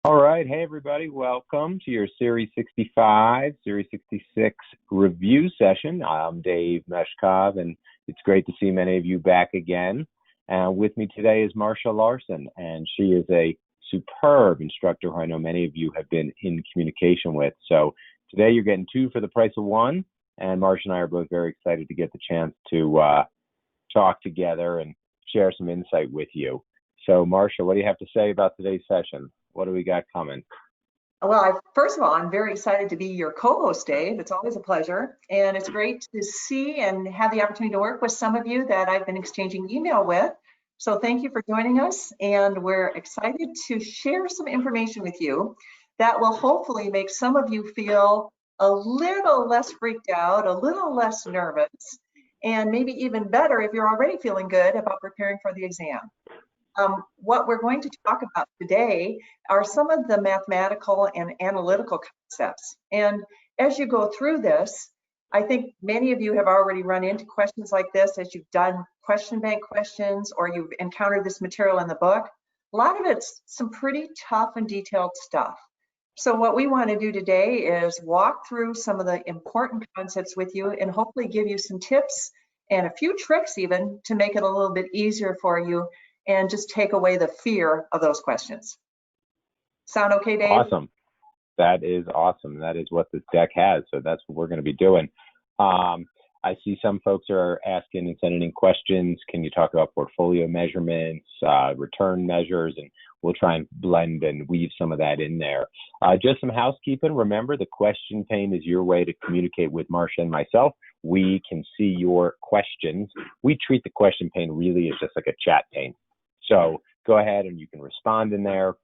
All right. Hey, everybody. Welcome to your Series 65, Series 66 review session. I'm Dave Meshkov, and it's great to see many of you back again. With me today is Marcia Larson, and she is a superb instructor who I know many of you have been in communication with. So today you're getting two for the price of one, and Marcia and I are both very excited to get the chance to talk together and share some insight with you. So, Marcia, what do you have to say about today's session? What do we got coming? Well, first of all, I'm very excited to be your co-host, Dave. It's always a pleasure. And it's great to see and have the opportunity to work with some of you that I've been exchanging email with. So thank you for joining us. And we're excited to share some information with you that will hopefully make some of you feel a little less freaked out, a little less nervous, and maybe even better if you're already feeling good about preparing for the exam. What we're going to talk about today are some of the mathematical and analytical concepts. And as you go through this, I think many of you have already run into questions like this as you've done question bank questions or you've encountered this material in the book. A lot of it's some pretty tough and detailed stuff. So what we want to do today is walk through some of the important concepts with you and hopefully give you some tips and a few tricks even to make it a little bit easier for you and just take away the fear of those questions. Sound okay, Dave? Awesome. That is awesome. That is what this deck has. So that's what we're going to be doing. I see some folks are asking and sending in questions. Can you talk about portfolio measurements, return measures? And we'll try and blend and weave some of that in there. Just some housekeeping. Remember, the question pane is your way to communicate with Marcia and myself. We can see your questions. We treat the question pane really as just like a chat pane. So go ahead and you can respond in there.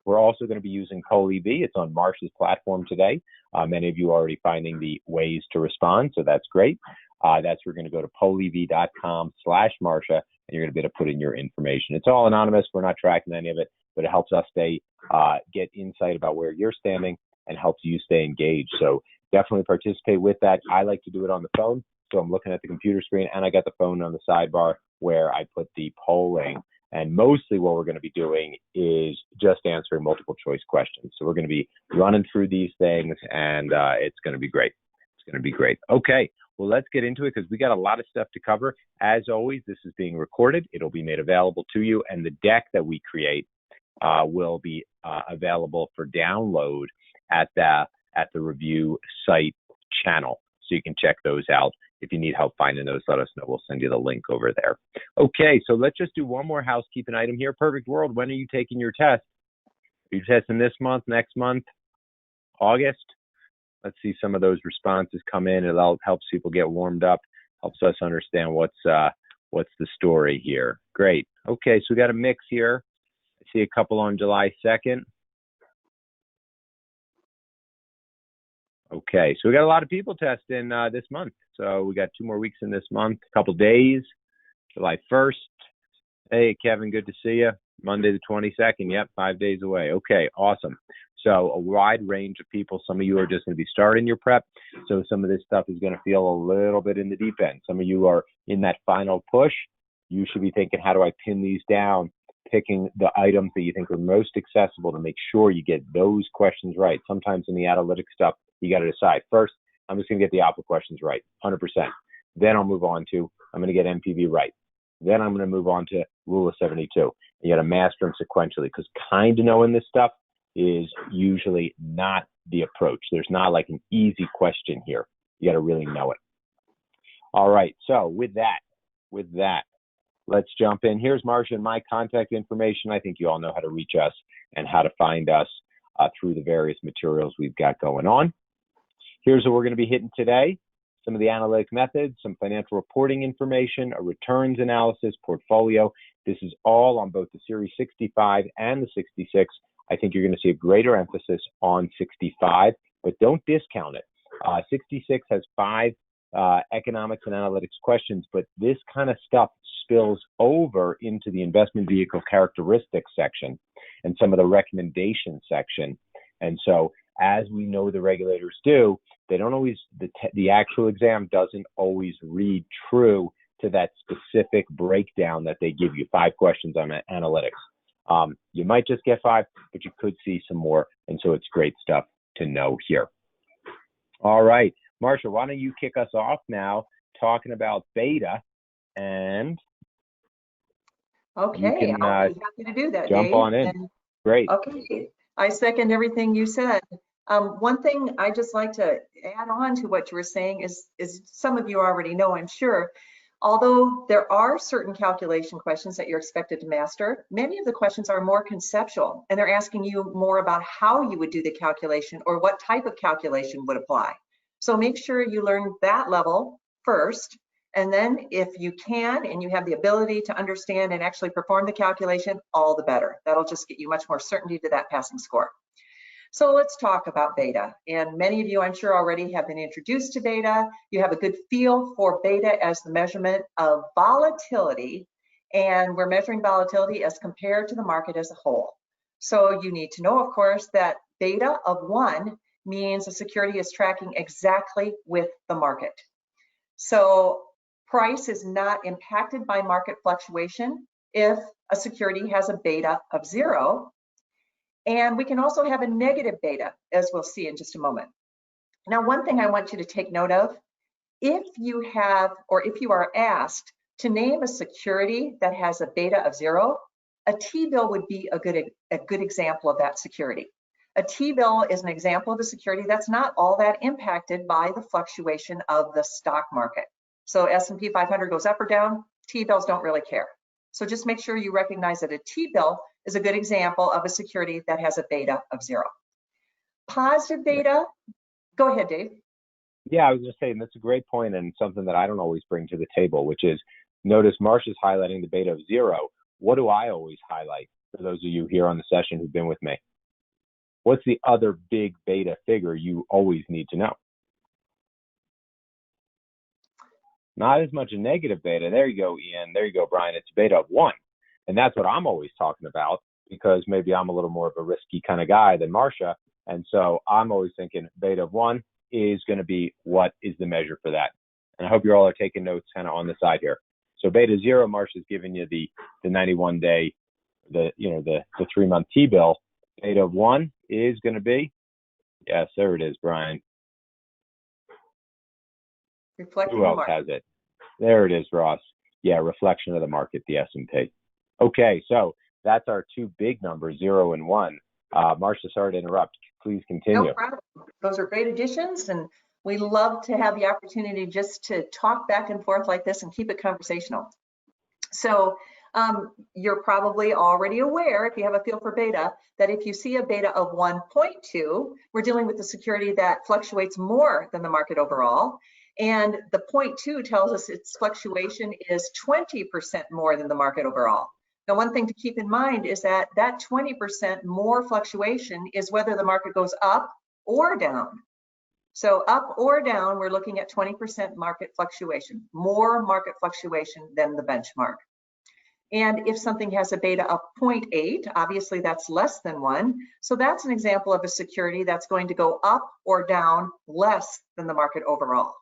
We're also going to be using PollEV. It's on Marcia's platform today. Many of you are already finding the ways to respond, so that's great. That's we're going to go to pollev.com/Marcia, and you're going to be able to put in your information. It's all anonymous. We're not tracking any of it, but it helps us get insight about where you're standing and helps you stay engaged. So definitely participate with that. I like to do it on the phone, so I'm looking at the computer screen, and I got the phone on the sidebar where I put the polling. And mostly what we're going to be doing is just answering multiple choice questions. So we're going to be running through these things, and it's going to be great. It's going to be great. Okay, well, let's get into it because we got a lot of stuff to cover. As always, this is being recorded. It'll be made available to you, and the deck that we create will be available for download at the review site channel. So you can check those out. If you need help finding those, let us know. We'll send you the link over there. Okay, so let's just do one more housekeeping item here. Perfect World, when are you taking your test? Are you testing this month, next month, August? Let's see some of those responses come in. It helps people get warmed up, helps us understand what's the story here. Great. Okay, so we got a mix here. I see a couple on July 2nd. Okay, so we got a lot of people testing this month. So we got 2 more weeks in this month, a couple days, July 1st. Hey, Kevin, good to see you. Monday the 22nd, yep, 5 days away. Okay, awesome. So a wide range of people. Some of you are just going to be starting your prep. So some of this stuff is going to feel a little bit in the deep end. Some of you are in that final push. You should be thinking, how do I pin these down? Picking the items that you think are most accessible to make sure you get those questions right. Sometimes in the analytic stuff, you got to decide. First, I'm just going to get the alpha questions right, 100%. Then I'll move on to, I'm going to get MPV right. Then I'm going to move on to Rule of 72. You got to master them sequentially because kind of knowing this stuff is usually not the approach. There's not like an easy question here. You got to really know it. All right, so with that, let's jump in. Here's Marcia and my contact information. I think you all know how to reach us and how to find us through the various materials we've got going on. Here's what we're going to be hitting today. Some of the analytic methods, some financial reporting information, a returns analysis, portfolio. This is all on both the Series 65 and the 66. I think you're going to see a greater emphasis on 65, but don't discount it. 66 has 5 economics and analytics questions, but this kind of stuff spills over into the investment vehicle characteristics section and some of the recommendation section. And so as we know the regulators do, they don't always, the actual exam doesn't always read true to that specific breakdown that they give you, 5 questions on analytics. You might just get 5, but you could see some more. And so it's great stuff to know here. All right, Marsha, why don't you kick us off now talking about beta, and Okay, you can I'll be happy to do that, jump Dave. on in. And, Great. okay, I second everything you said. One thing I just like to add on to what you were saying is some of you already know, I'm sure, although there are certain calculation questions that you're expected to master, many of the questions are more conceptual, and they're asking you more about how you would do the calculation or what type of calculation would apply. So make sure you learn that level first, and then if you can and you have the ability to understand and actually perform the calculation, all the better. That'll just get you much more certainty to that passing score. So let's talk about beta. And many of you, I'm sure, already have been introduced to beta. You have a good feel for beta as the measurement of volatility. And we're measuring volatility as compared to the market as a whole. So you need to know, of course, that beta of 1 means a security is tracking exactly with the market. So price is not impacted by market fluctuation if a security has a beta of 0. And we can also have a negative beta, as we'll see in just a moment. Now, one thing I want you to take note of, if you have, or if you are asked to name a security that has a beta of 0, a T-bill would be a good example of that security. A T-bill is an example of a security that's not all that impacted by the fluctuation of the stock market. So S&P 500 goes up or down, T-bills don't really care. So just make sure you recognize that a T-bill is a good example of a security that has a beta of 0. Positive beta, go ahead, Dave. Yeah, I was just saying that's a great point, and something that I don't always bring to the table, which is, notice Marsha's highlighting the beta of 0. What do I always highlight for those of you here on the session who've been with me? What's the other big beta figure you always need to know? Not as much a negative beta. There you go, Ian. There you go, Brian. It's beta of 1. And that's what I'm always talking about, because maybe I'm a little more of a risky kind of guy than Marsha. And so I'm always thinking beta of 1 is going to be what is the measure for that. And I hope you all are taking notes kind of on the side here. So beta 0, Marsha's giving you the 91-day, the 3-month T-bill. Beta of 1 is going to be, yes, there it is, Brian. Reflecting Who else has it? There it is, Ross. Yeah, reflection of the market, the S&P. Okay, so that's our 2 big numbers, 0 and 1. Marsha, sorry to interrupt. Please continue. No problem. Those are great additions, and we love to have the opportunity just to talk back and forth like this and keep it conversational. So you're probably already aware, if you have a feel for beta, that if you see a beta of 1.2, we're dealing with a security that fluctuates more than the market overall. And the 0.2 tells us its fluctuation is 20% more than the market overall. Now, one thing to keep in mind is that 20% more fluctuation is whether the market goes up or down. So up or down, we're looking at 20% market fluctuation, more market fluctuation than the benchmark. And if something has a beta of 0.8, obviously that's less than 1. So that's an example of a security that's going to go up or down less than the market overall.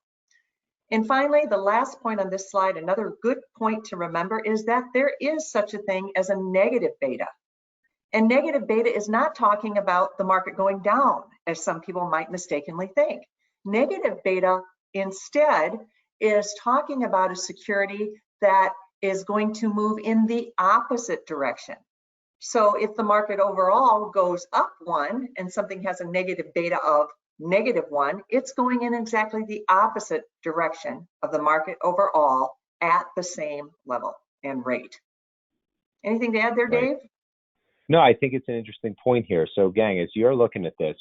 And finally, the last point on this slide, another good point to remember, is that there is such a thing as a negative beta. And negative beta is not talking about the market going down, as some people might mistakenly think. Negative beta instead is talking about a security that is going to move in the opposite direction. So if the market overall goes up 1 and something has a negative beta of -1, it's going in exactly the opposite direction of the market overall at the same level and rate. Anything to add there, Dave? Right. No, I think it's an interesting point here. So gang, as you're looking at this,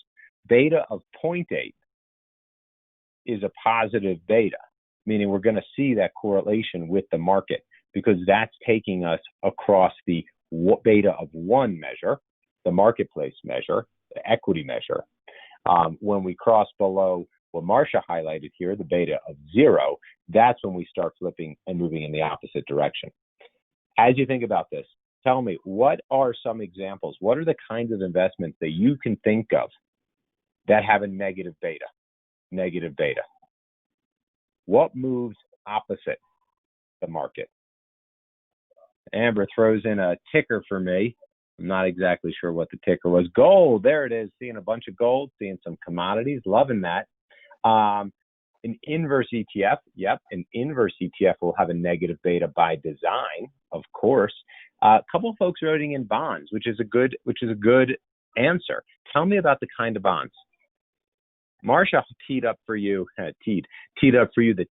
beta of 0.8 is a positive beta, meaning we're going to see that correlation with the market, because that's taking us across the beta of 1 measure, the marketplace measure, the equity measure. When we cross below what Marsha highlighted here, the beta of 0, that's when we start flipping and moving in the opposite direction. As you think about this, tell me, what are some examples? What are the kinds of investments that you can think of that have a negative beta? Negative beta. What moves opposite the market? Amber throws in a ticker for me. I'm not exactly sure what the ticker was. Gold, there it is. Seeing a bunch of gold, seeing some commodities, loving that. An inverse ETF, yep, an inverse ETF will have a negative beta by design, of course. A couple of folks voting in bonds, which is a good answer. Tell me about the kind of bonds. Marsha teed up for you the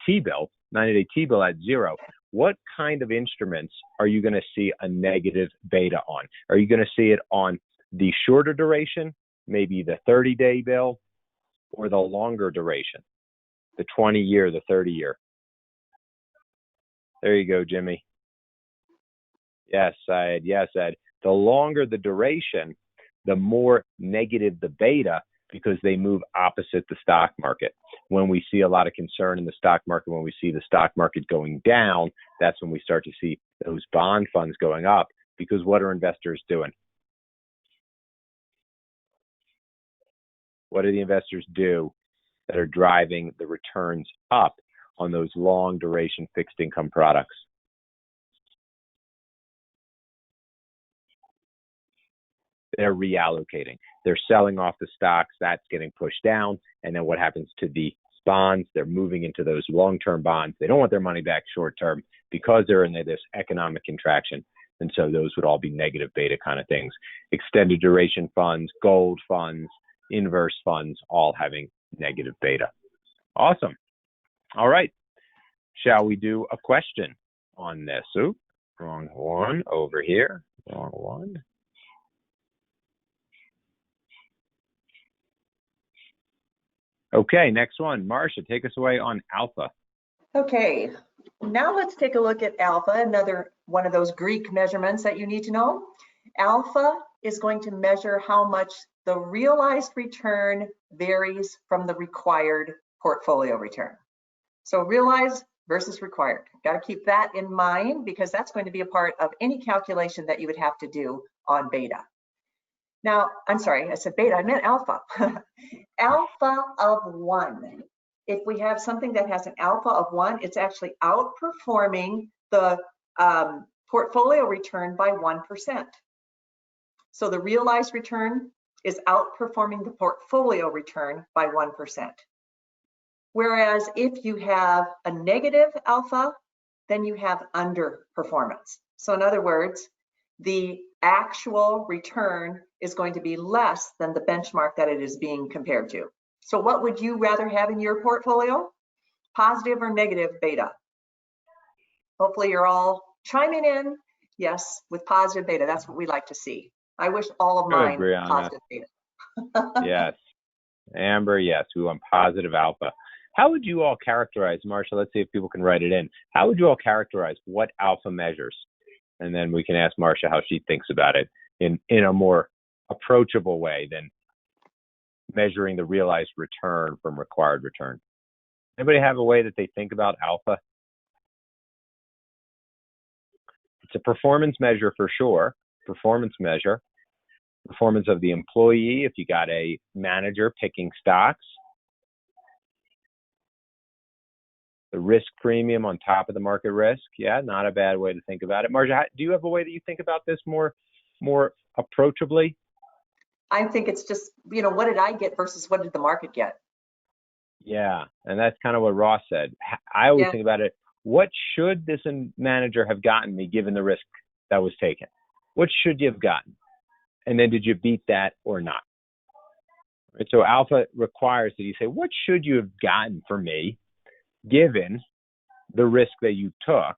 T-bill, 90-day T-bill at 0. What kind of instruments are you going to see a negative beta on? Are you going to see it on the shorter duration, maybe the 30-day bill, or the longer duration, the 20-year, the 30-year? There you go, Jimmy. Yes, Ed. Yes, Ed. The longer the duration, the more negative the beta, because they move opposite the stock market. When we see a lot of concern in the stock market, when we see the stock market going down, that's when we start to see those bond funds going up, because what are investors doing? What do the investors do that are driving the returns up on those long duration fixed income products? They're reallocating. They're selling off the stocks. That's getting pushed down. And then what happens to the bonds? They're moving into those long-term bonds. They don't want their money back short-term because they're in this economic contraction. And so those would all be negative beta kind of things. Extended duration funds, gold funds, inverse funds, all having negative beta. Awesome. All right. Shall we do a question on this? Oops, wrong one over here. Wrong one. Okay, next one. Marsha, take us away on alpha. Okay, now let's take a look at alpha, another one of those Greek measurements that you need to know. Alpha is going to measure how much the realized return varies from the required portfolio return. So realized versus required. Got to keep that in mind, because that's going to be a part of any calculation that you would have to do on beta. Now, I'm sorry, I said beta, I meant alpha. Alpha of 1. If we have something that has an alpha of 1, it's actually outperforming the portfolio return by 1%. So the realized return is outperforming the portfolio return by 1%. Whereas if you have a negative alpha, then you have underperformance. So in other words, the actual return is going to be less than the benchmark that it is being compared to. So what would you rather have in your portfolio? Positive or negative beta? Hopefully you're all chiming in. Yes, with positive beta. That's what we like to see. I wish all of mine were positive beta. Yes. Amber, yes, we want positive alpha. How would you all characterize, Marsha, let's see if people can write it in. How would you all characterize what alpha measures? And then we can ask Marsha how she thinks about it in a more approachable way than measuring the realized return from required return. Anybody have a way that they think about alpha? It's a performance measure for sure. Performance measure. Performance of the employee, if you got a manager picking stocks. The risk premium on top of the market risk. Yeah, not a bad way to think about it. Marsha, do you have a way that you think about this more approachably? I think it's just, what did I get versus what did the market get? Yeah, and that's kind of what Ross said. I always think about it, what should this manager have gotten me given the risk that was taken? What should you have gotten? And then did you beat that or not? Right, so alpha requires that you say, what should you have gotten for me given the risk that you took?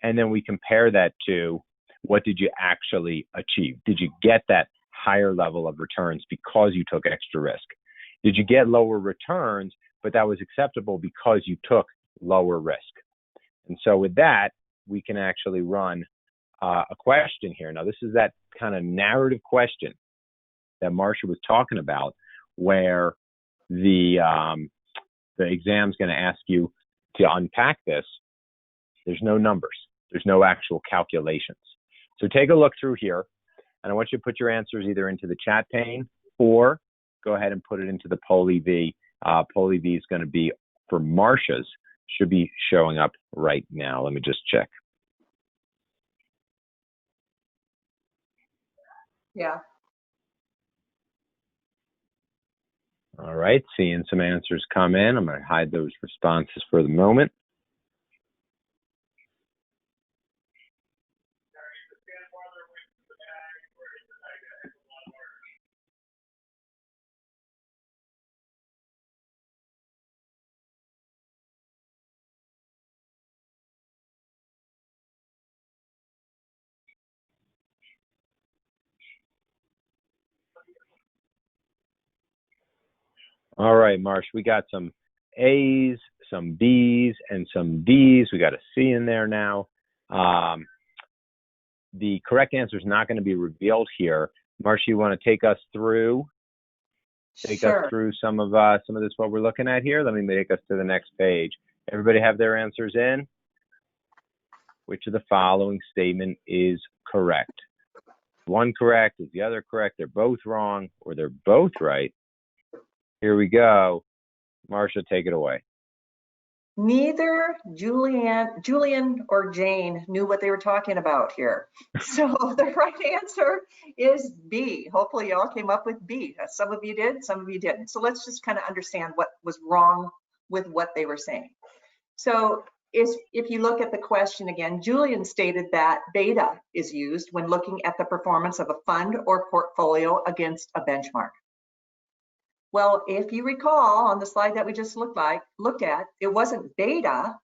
And then we compare that to what did you actually achieve? Did you get that higher level of returns because you took extra risk? Did you get lower returns, but that was acceptable because you took lower risk? And so with that, we can actually run a question here. Now, this is that kind of narrative question that Marsha was talking about, where the exam's going to ask you to unpack this. There's no numbers. There's no actual calculations. So take a look through here, and I want you to put your answers either into the chat pane or go ahead and put it into the poll EV. Poll EV is going to be for Marsha's, should be showing up right now. Let me just check. Yeah. All right, seeing some answers come in. I'm going to hide those responses for the moment. All right, Marsh, we got some A's, some B's, and some D's. We got a C in there now. The correct answer is not going to be revealed here. Marsh, you want to take us through Sure. some of this what we're looking at here? Let me take us to the next page. Everybody have their answers in? Which of the following statement is correct? One correct, is the other correct? They're both wrong, or they're both right. Here we go. Marcia, take it away. Neither Julian or Jane knew what they were talking about here. So the right answer is B. Hopefully you all came up with B. Some of you did, some of you didn't. So let's just kind of understand what was wrong with what they were saying. So if you look at the question again, Julian stated that beta is used when looking at the performance of a fund or portfolio against a benchmark. Well, if you recall on the slide that we just looked at, it wasn't beta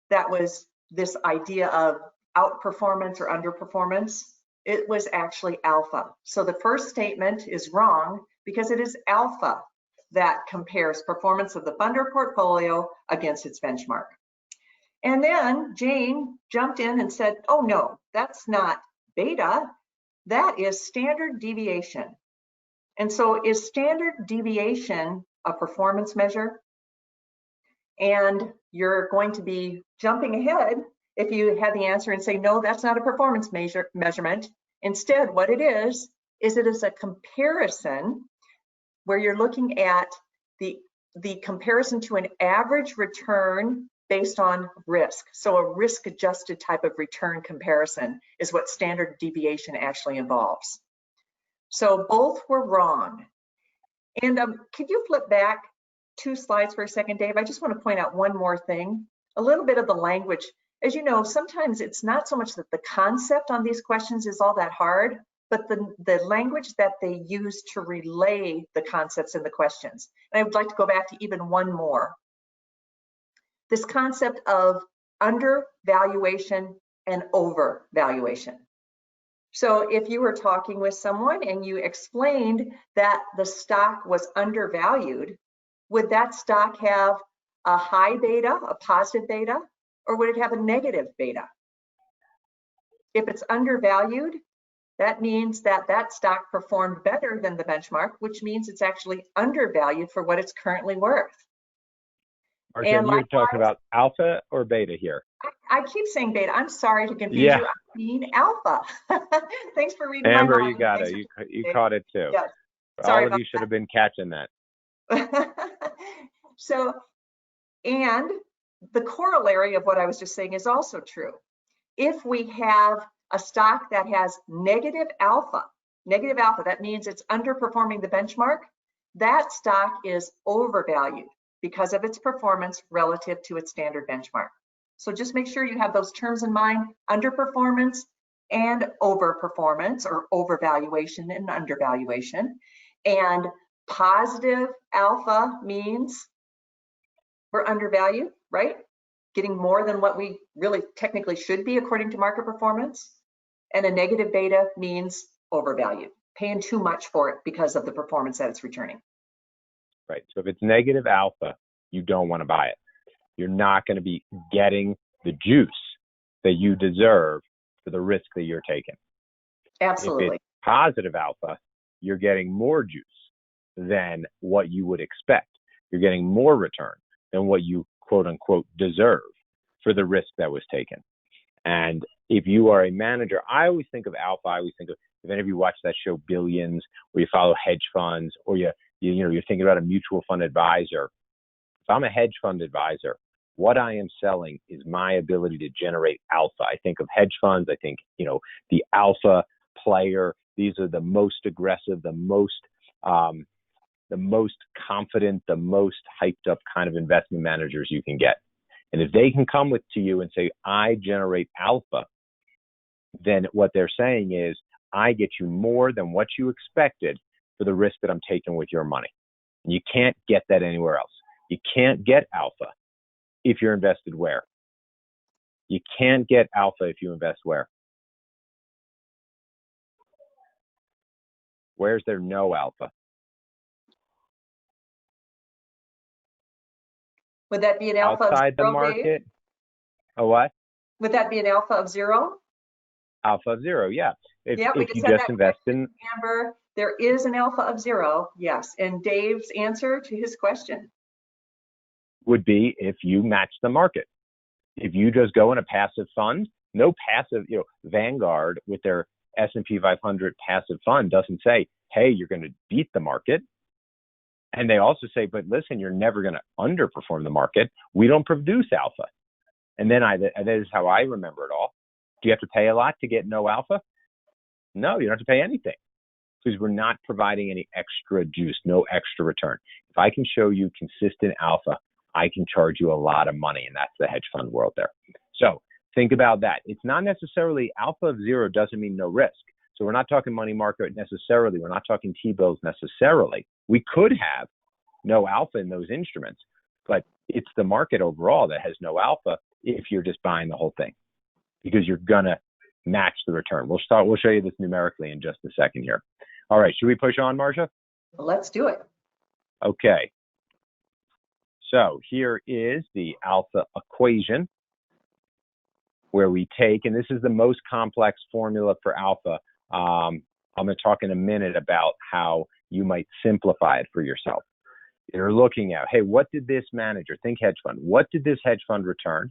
that was this idea of outperformance or underperformance. It was actually alpha. So the first statement is wrong because it is alpha that compares performance of the fund or portfolio against its benchmark. And then Jane jumped in and said, oh no, that's not beta, that is standard deviation. And so is standard deviation a performance measure? And you're going to be jumping ahead if you had the answer and say, no, that's not a performance measurement. Instead, what it is it is a comparison where you're looking at the comparison to an average return based on risk. So a risk-adjusted type of return comparison is what standard deviation actually involves. So both were wrong. And could you flip back 2 slides for a second, Dave? I just want to point out one more thing. A little bit of the language. As you know, sometimes it's not so much that the concept on these questions is all that hard, but the language that they use to relay the concepts in the questions. And I would like to go back to even one more. This concept of undervaluation and overvaluation. So if you were talking with someone and you explained that the stock was undervalued, would that stock have a high beta, a positive beta, or would it have a negative beta? If it's undervalued, that means that that stock performed better than the benchmark, which means it's actually undervalued for what it's currently worth. Marcia, you're talking about alpha or beta here? I keep saying beta. I'm sorry to confuse you. I mean alpha. Thanks for reading Amber, my mind. you got it. You caught it too. Yes. All of you should have been catching that. So, and the corollary of what I was just saying is also true. If we have a stock that has negative alpha, that means it's underperforming the benchmark, that stock is overvalued because of its performance relative to its standard benchmark. So just make sure you have those terms in mind: underperformance and overperformance, or overvaluation and undervaluation. And positive alpha means we're undervalued, right? Getting more than what we really technically should be according to market performance. And a negative beta means overvalued, paying too much for it because of the performance that it's returning. Right. So if it's negative alpha, you don't want to buy it. You're not going to be getting the juice that you deserve for the risk that you're taking. Absolutely. If it's positive alpha, you're getting more juice than what you would expect. You're getting more return than what you quote unquote deserve for the risk that was taken. And if you are a manager, I always think of alpha. I always think of, if any of you watch that show Billions, where you follow hedge funds, or you're thinking about a mutual fund advisor. If I'm a hedge fund advisor, what I am selling is my ability to generate alpha. I think of hedge funds. I think, the alpha player These are the most aggressive, the most confident, the most hyped up kind of investment managers you can get. And if they can come to you and say, I generate alpha, then what they're saying is, I get you more than what you expected for the risk that I'm taking with your money. And you can't get that anywhere else. You can't get alpha if you're invested where? You can't get alpha if you invest where? Where's there no alpha? Would that be an alpha outside of zero, the market? Dave? A what? Would that be an alpha of zero? Alpha of zero, yeah. If We you said just that invest in, Amber, there is an alpha of zero, yes. And Dave's answer to his question would be if you match the market. If you just go in a passive fund, no passive, Vanguard with their S&P 500 passive fund doesn't say, hey, you're going to beat the market. And they also say, but listen, you're never going to underperform the market. We don't produce alpha. And then that is how I remember it all. Do you have to pay a lot to get no alpha? No, you don't have to pay anything because we're not providing any extra juice, no extra return. If I can show you consistent alpha, I can charge you a lot of money, and that's the hedge fund world there. So think about that. It's not necessarily alpha of zero doesn't mean no risk. So we're not talking money market necessarily. We're not talking T-bills necessarily. We could have no alpha in those instruments, but it's the market overall that has no alpha if you're just buying the whole thing because you're going to match the return. We'll show you this numerically in just a second here. All right. Should we push on, Marcia? Let's do it. Okay. So here is the alpha equation where we take, and this is the most complex formula for alpha. I'm going to talk in a minute about how you might simplify it for yourself. You're looking at, hey, what did this manager, think hedge fund, what did this hedge fund return?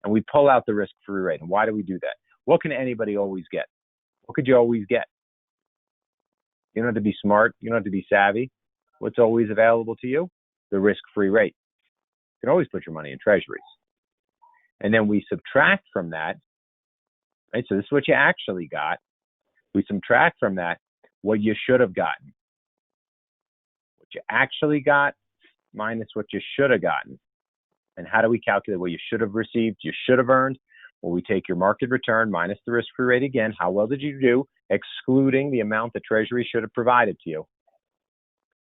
And we pull out the risk-free rate. And why do we do that? What can anybody always get? What could you always get? You don't have to be smart. You don't have to be savvy. What's always available to you? The risk-free rate. You can always put your money in treasuries. And then we subtract from that, right? So this is what you actually got. We subtract from that what you should have gotten. What you actually got minus what you should have gotten. And how do we calculate what you should have received, you should have earned? Well, we take your market return minus the risk-free rate again. How well did you do, excluding the amount the Treasury should have provided to you?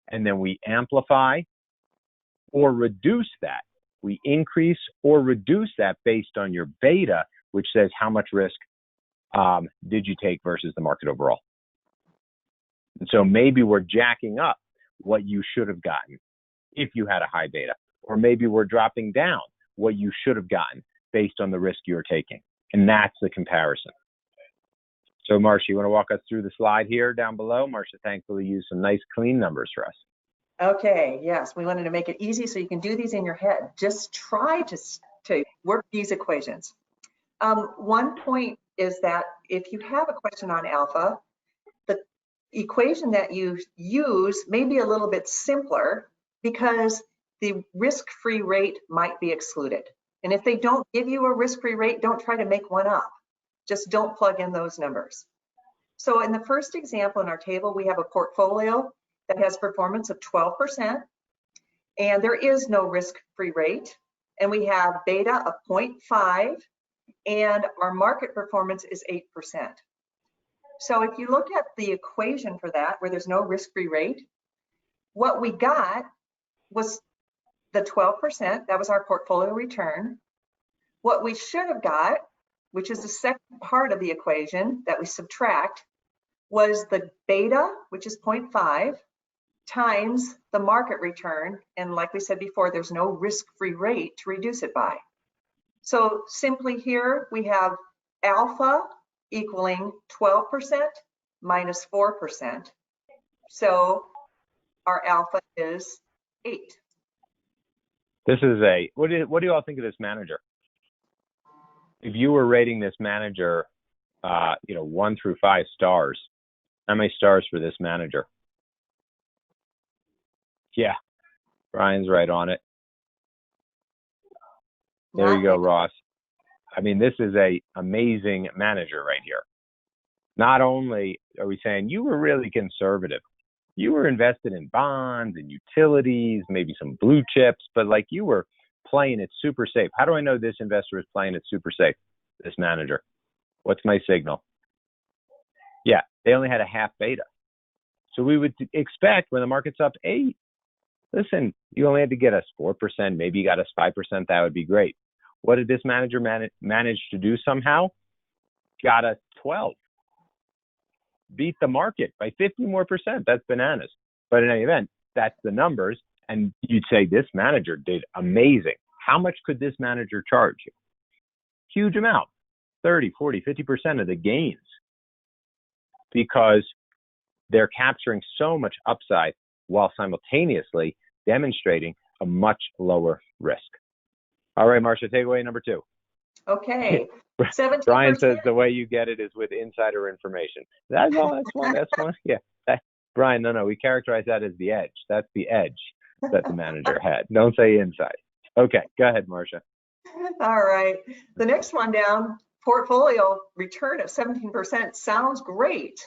And then we amplify or reduce that. We increase or reduce that based on your beta, which says how much risk did you take versus the market overall. And so maybe we're jacking up what you should have gotten if you had a high beta, or maybe we're dropping down what you should have gotten based on the risk you're taking. And that's the comparison. So Marcia, you want to walk us through the slide here down below? Marcia thankfully used some nice clean numbers for us. Okay, yes, we wanted to make it easy so you can do these in your head. Just try to work these equations. One point is that if you have a question on alpha, the equation that you use may be a little bit simpler because the risk-free rate might be excluded. And if they don't give you a risk-free rate, don't try to make one up. Just don't plug in those numbers. So in the first example in our table, we have a portfolio that has performance of 12%, and there is no risk-free rate. And we have beta of 0.5, and our market performance is 8%. So if you look at the equation for that, where there's no risk-free rate, what we got was the 12%, that was our portfolio return. What we should have got, which is the second part of the equation that we subtract, was the beta, which is 0.5, times the market return. And like we said before, there's no risk-free rate to reduce it by. So simply here, we have alpha equaling 12% minus 4%. So our alpha is 8. This is what do you all think of this manager? If you were rating this manager, 1 through 5 stars, how many stars for this manager? Yeah, Brian's right on it. There you go, Ross. I mean, this is a amazing manager right here. Not only are we saying you were really conservative, you were invested in bonds and utilities, maybe some blue chips, but like you were playing it super safe. How do I know this investor is playing it super safe? This manager. What's my signal? Yeah, they only had a half beta. So we would expect when the market's up 8, listen, you only had to get us 4%, maybe you got us 5%, that would be great. What did this manager manage to do somehow? Got us 12. Beat the market by 50 more percent. That's bananas. But in any event, that's the numbers. And you'd say this manager did amazing. How much could this manager charge you? Huge amount, 30, 40, 50% of the gains, because they're capturing so much upside while simultaneously demonstrating a much lower risk. All right, Marcia, takeaway number 2. Okay. 17%. Brian says the way you get it is with insider information. That's one. Yeah. Brian, no, we characterize that as the edge. That's the edge that the manager had. Don't say inside. Okay, go ahead, Marcia. All right. The next one down, portfolio return of 17% sounds great.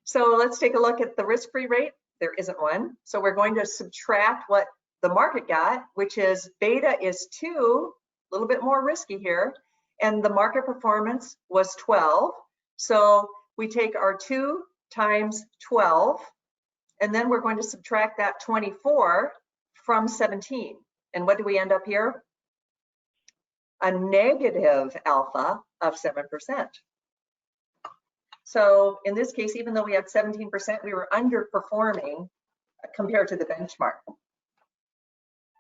So let's take a look at the risk-free rate. There isn't one. So we're going to subtract what the market got, which is beta is 2, a little bit more risky here. And the market performance was 12. So we take our 2 times 12, and then we're going to subtract that 24 from 17. And what do we end up here? A negative alpha of 7%. So in this case, even though we had 17%, we were underperforming compared to the benchmark.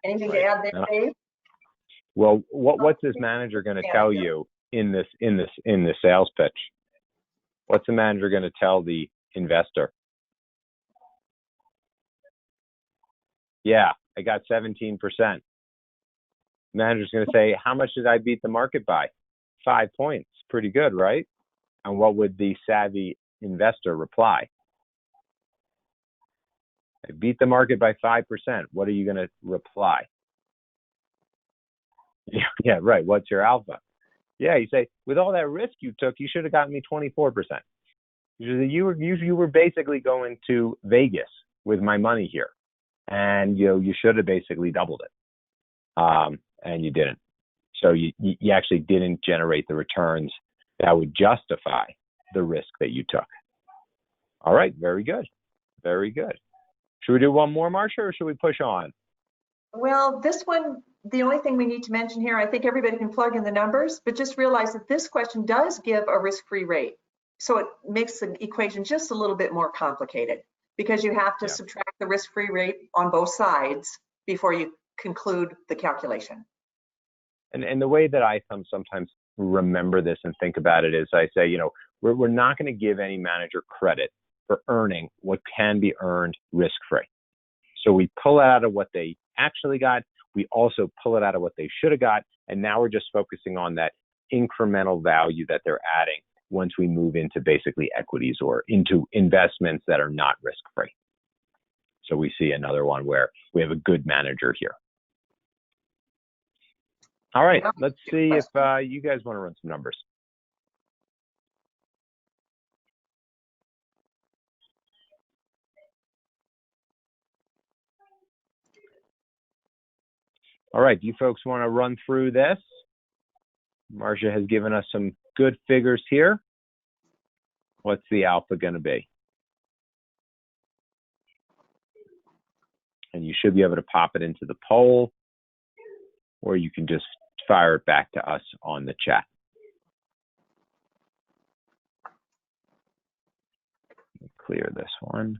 Anything to add there, Dave? Well, what's this manager going to tell you in this sales pitch? What's the manager going to tell the investor? Yeah, I got 17%. Manager's going to say, how much did I beat the market by? 5 points. Pretty good, right? And what would the savvy investor reply? I beat the market by 5%. What are you going to reply? Yeah, right. What's your alpha? Yeah, you say, with all that risk you took, you should have gotten me 24%. You were basically going to Vegas with my money here, and you should have basically doubled it, and you didn't. So you actually didn't generate the returns that would justify the risk that you took. All right, very good, very good. Should we do one more, Marcia, or should we push on? Well, this one, the only thing we need to mention here, I think everybody can plug in the numbers, but just realize that this question does give a risk-free rate. So it makes the equation just a little bit more complicated because you have to subtract the risk-free rate on both sides before you conclude the calculation. And the way that I sometimes remember this and think about it is I say, we're not going to give any manager credit for earning what can be earned risk-free. So we pull it out of what they actually got. We also pull it out of what they should have got. And now we're just focusing on that incremental value that they're adding once we move into basically equities or into investments that are not risk-free. So we see another one where we have a good manager here. All right, let's see if you guys want to run some numbers. All right, do you folks want to run through this? Marcia has given us some good figures here. What's the alpha going to be? And you should be able to pop it into the poll, or you can just fire it back to us on the chat. Clear this one.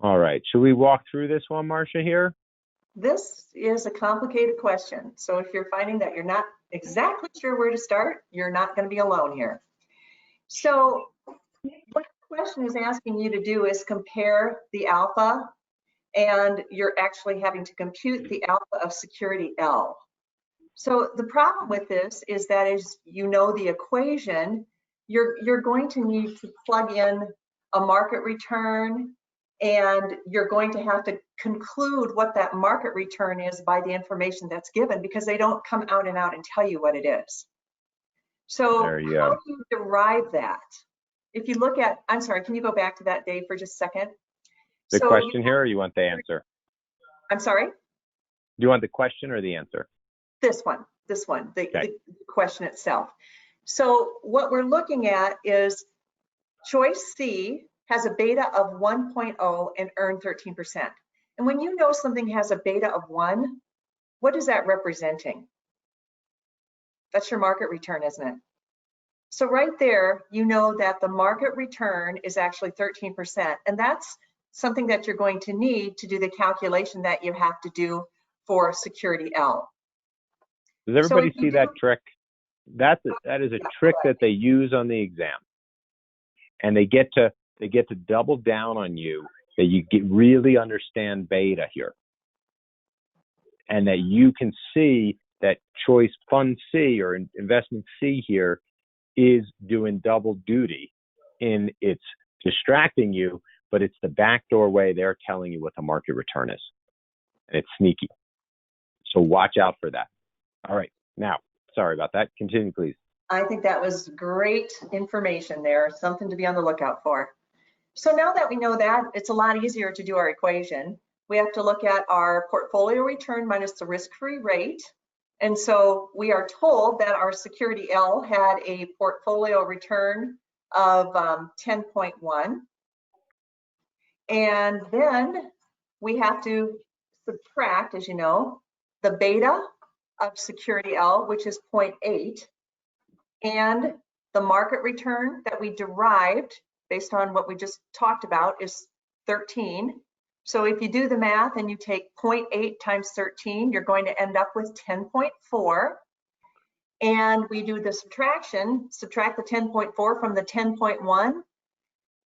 All right. Should we walk through this one, Marcia, here? This is a complicated question. So if you're finding that you're not exactly sure where to start, you're not going to be alone here. So what the question is asking you to do is compare the alpha, and you're actually having to compute the alpha of security L. So the problem with this is that as you know the equation, you're going to need to plug in a market return, and you're going to have to conclude what that market return is by the information that's given, because they don't come out and tell you what it is. So There you how go. do you derive that? If you look at, I'm sorry, can you go back to that, Dave, for just a second? The So question here, or you want the answer? I'm sorry? Do you want the question or the answer? This one, the question itself. So what we're looking at is choice C has a beta of 1.0 and earned 13%. And when you know something has a beta of 1, what is that representing? That's your market return, isn't it? So right there, you know that the market return is actually 13%. And that's something that you're going to need to do the calculation that you have to do for security L. Does everybody see that trick? That is a trick that they use on the exam, and they get to double down on you that you really understand beta here, and that you can see that choice fund C or investment C here is doing double duty in it's distracting you, but it's the backdoor way they're telling you what the market return is, and it's sneaky. So watch out for that. All right, now, sorry about that. Continue, please. I think that was great information there, something to be on the lookout for. So now that we know that, it's a lot easier to do our equation. We have to look at our portfolio return minus the risk-free rate. And so we are told that our security L had a portfolio return of 10.1. And then we have to subtract, as you know, the beta of security L, which is 0.8, and the market return that we derived based on what we just talked about is 13. So if you do the math and you take 0.8 times 13, you're going to end up with 10.4. And we do the subtraction, subtract the 10.4 from the 10.1,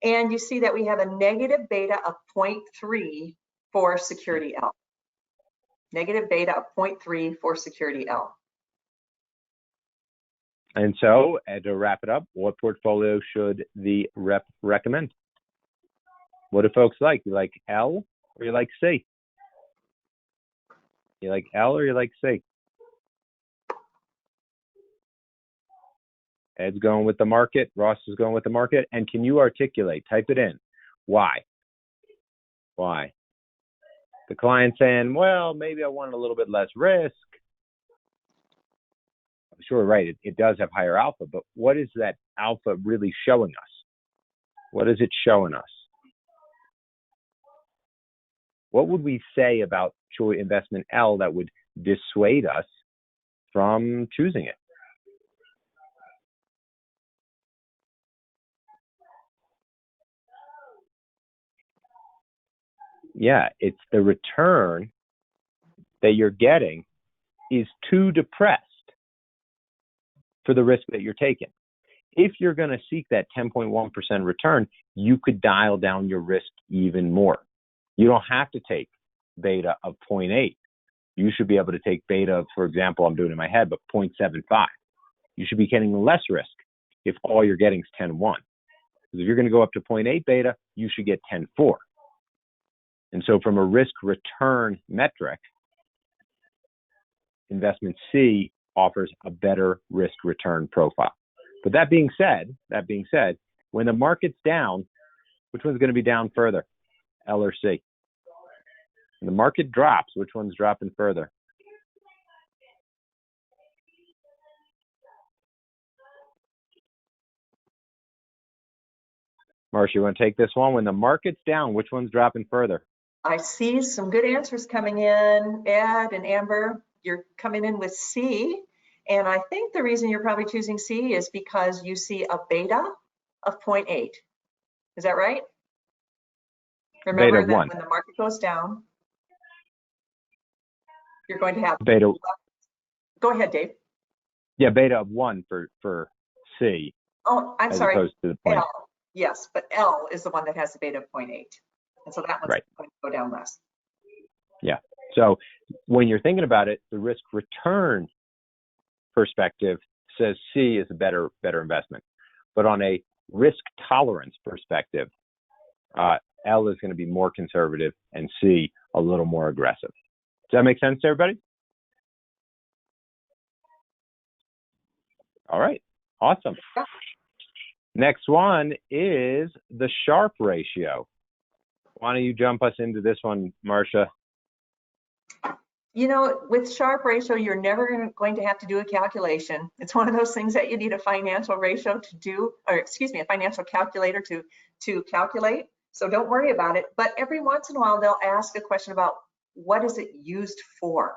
and you see that we have a negative beta of 0.3 for security L. Negative beta of 0.3 for security L. And so, to wrap it up, what portfolio should the rep recommend? What do folks like? You like L or you like C? You like L or you like C? Ed's going with the market. Ross is going with the market. And can you articulate? Type it in. Why? Why? The client saying, well, maybe I want a little bit less risk. Sure, right. It does have higher alpha, but what is that alpha really showing us? What is it showing us? What would we say about choice investment L that would dissuade us from choosing it? Yeah, it's the return that you're getting is too depressed for the risk that you're taking. If you're going to seek that 10.1% return, you could dial down your risk even more. You don't have to take beta of 0.8. You should be able to take beta of, for example, I'm doing it in my head, but 0.75. You should be getting less risk if all you're getting is 10.1. Because if you're going to go up to 0.8 beta, you should get 10.4. And so from a risk return metric, investment C offers a better risk return profile. But that being said, when the market's down, which one's going to be down further, L or C? When the market drops, which one's dropping further? Marcia, you want to take this one? When the market's down, which one's dropping further? I see some good answers coming in. Ed and Amber, you're coming in with C. And I think the reason you're probably choosing C is because you see a beta of 0.8. Is that right? Remember Beta that 1. when the market goes down, you're going to have Beta. Go ahead, Dave. Yeah, beta of 1 for C. Oh, I'm as sorry. opposed to the point. L. Yes, but L is the one that has a beta of 0.8. And so that one's Right. going to go down less. Yeah. So when you're thinking about it, the risk return perspective says C is a better investment. But on a risk tolerance perspective, L is going to be more conservative and C a little more aggressive. Does that make sense to everybody? All right. Awesome. Yeah. Next one is the Sharpe ratio. Why don't you jump us into this one, Marcia? You know, with Sharpe ratio, you're never going to have to do a calculation. It's one of those things that you need a financial ratio to do, or excuse me, a financial calculator to calculate. So don't worry about it. But every once in a while, they'll ask a question about what is it used for?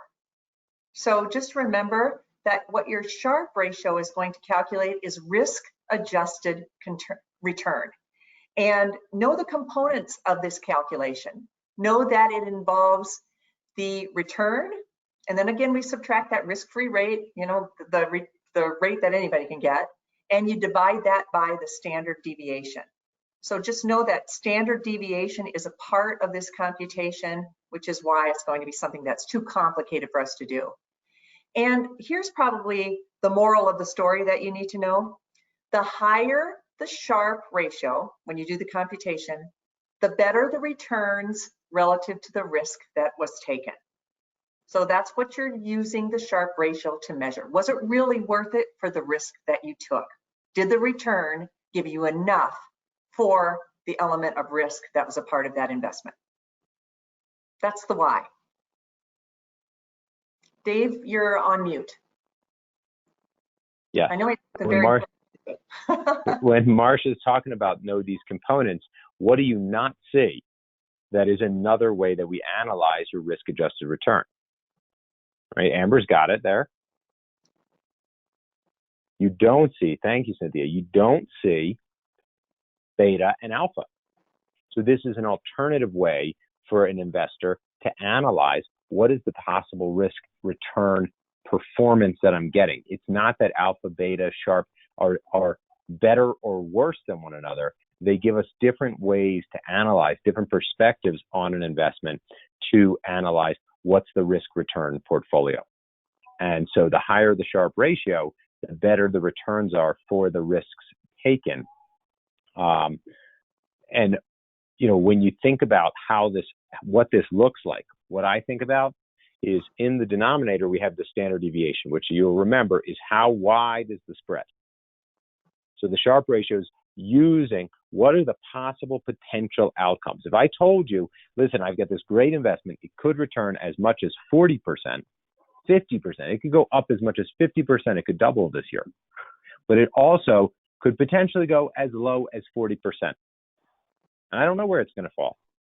So just remember that what your Sharpe ratio is going to calculate is risk-adjusted return. And know the components of this calculation. Know that it involves the return, and then again we subtract that risk-free rate, you know, the rate that anybody can get, and you divide that by the standard deviation. So just know that standard deviation is a part of this computation, which is why it's going to be something that's too complicated for us to do. And here's probably the moral of the story that you need to know. The higher the Sharpe ratio, when you do the computation, the better the returns relative to the risk that was taken. So that's what you're using the Sharpe ratio to measure. Was it really worth it for the risk that you took? Did the return give you enough for the element of risk that was a part of that investment? That's the why. Dave, you're on mute. Yeah. I know it's very when Marcia's talking about know these components, what do you not see? That is another way that we analyze your risk-adjusted return. Right? Amber's got it there. You don't see, thank you, Cynthia, you don't see beta and alpha. So this is an alternative way for an investor to analyze what is the possible risk return performance that I'm getting. It's not that alpha, beta, Sharpe are better or worse than one another. They give us different ways to analyze, different perspectives on an investment to analyze what's the risk return portfolio. And so the higher the Sharpe ratio, the better the returns are for the risks taken. And you know, when you think about what this looks like, what I think about is in the denominator, we have the standard deviation, which you'll remember is how wide is the spread. So the Sharpe ratio is using what are the possible potential outcomes. If I told you, listen, I've got this great investment, it could return as much as 40%, 50%, it could go up as much as 50%, it could double this year. But it also could potentially go as low as 40%. And I don't know where it's going to fall,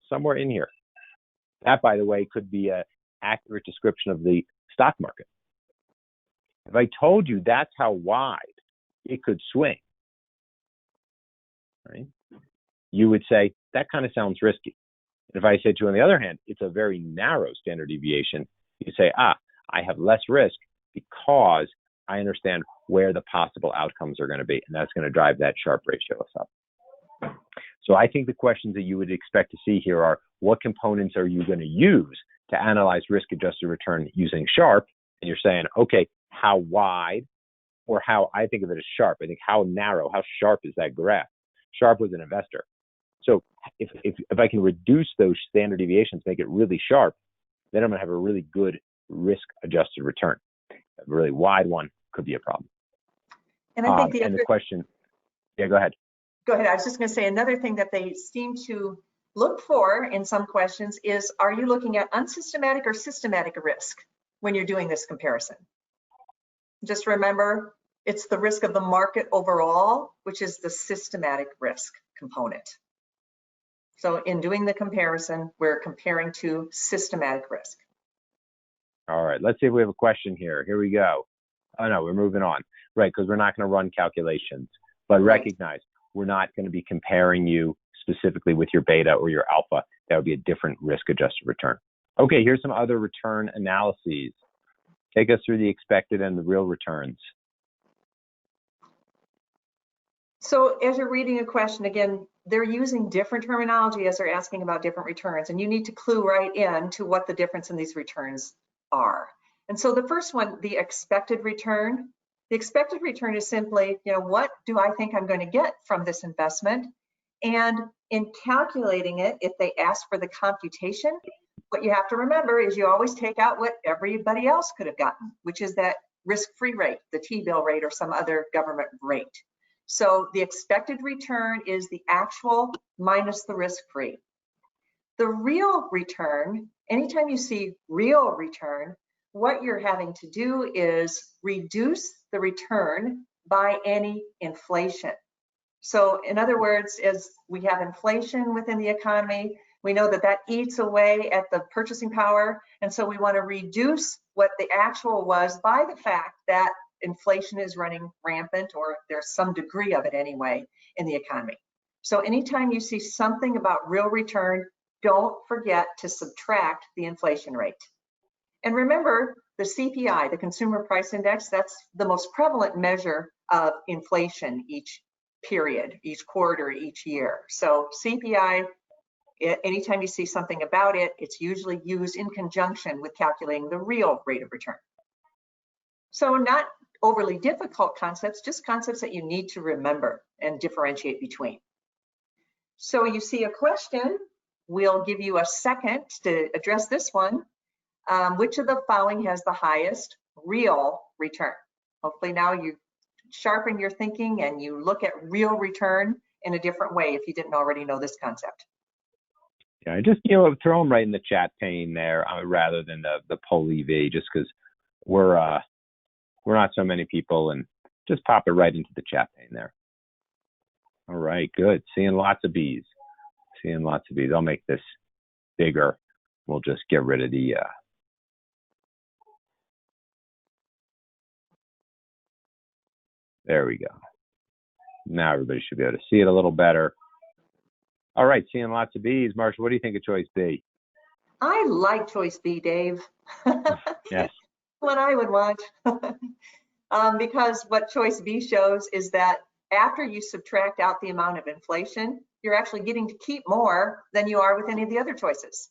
somewhere in here. That, by the way, could be an accurate description of the stock market. If I told you that's how wide it could swing, right, you would say, that kind of sounds risky. And if I said to you, on the other hand, it's a very narrow standard deviation, you say, I have less risk because I understand where the possible outcomes are going to be. And that's going to drive that Sharpe ratio up. So I think the questions that you would expect to see here are, what components are you going to use to analyze risk-adjusted return using Sharpe? And you're saying, okay, how wide, or how I think of it as Sharpe. I think how narrow, how sharp is that graph? Sharpe was an investor. So if I can reduce those standard deviations, make it really sharp, then I'm going to have a really good risk-adjusted return. A really wide one could be a problem. And I think the question, yeah, go ahead. Go ahead. I was just going to say another thing that they seem to look for in some questions is, are you looking at unsystematic or systematic risk when you're doing this comparison? Just remember, it's the risk of the market overall, which is the systematic risk component. So in doing the comparison, we're comparing to systematic risk. All right, let's see if we have a question here. Here we go. Oh no, we're moving on. Right, because we're not going to run calculations, but recognize we're not going to be comparing you specifically with your beta or your alpha. That would be a different risk-adjusted return. Okay, here's some other return analyses. Take us through the expected and the real returns. So as you're reading a question, again, they're using different terminology as they're asking about different returns, and you need to clue right in to what the difference in these returns are. And so the first one, the expected return. The expected return is simply, what do I think I'm going to get from this investment? And in calculating it, if they ask for the computation, what you have to remember is you always take out what everybody else could have gotten, which is that risk-free rate, the T-bill rate or some other government rate. So the expected return is the actual minus the risk-free. The real return, anytime you see real return, what you're having to do is reduce the return by any inflation. So in other words, as we have inflation within the economy, we know that that eats away at the purchasing power. And so we want to reduce what the actual was by the fact that inflation is running rampant, or there's some degree of it anyway in the economy. So anytime you see something about real return, don't forget to subtract the inflation rate. And remember, the CPI, the Consumer Price Index, that's the most prevalent measure of inflation each period, each quarter, each year. So CPI, anytime you see something about it, it's usually used in conjunction with calculating the real rate of return. So not overly difficult concepts, just concepts that you need to remember and differentiate between. So you see a question, we'll give you a second to address this one. Which of the following has the highest real return? Hopefully now you sharpen your thinking and you look at real return in a different way if you didn't already know this concept. Yeah, just, throw them right in the chat pane there rather than the poll EV, just because we're not so many people, and just pop it right into the chat pane there. All right, good. Seeing lots of B's. Seeing lots of B's. I'll make this bigger. We'll just get rid of the there we go. Now everybody should be able to see it a little better. All right, seeing lots of B's. Marsha, what do you think of choice B? I like choice B, Dave. Yes. What I would want. Because what choice B shows is that after you subtract out the amount of inflation, you're actually getting to keep more than you are with any of the other choices.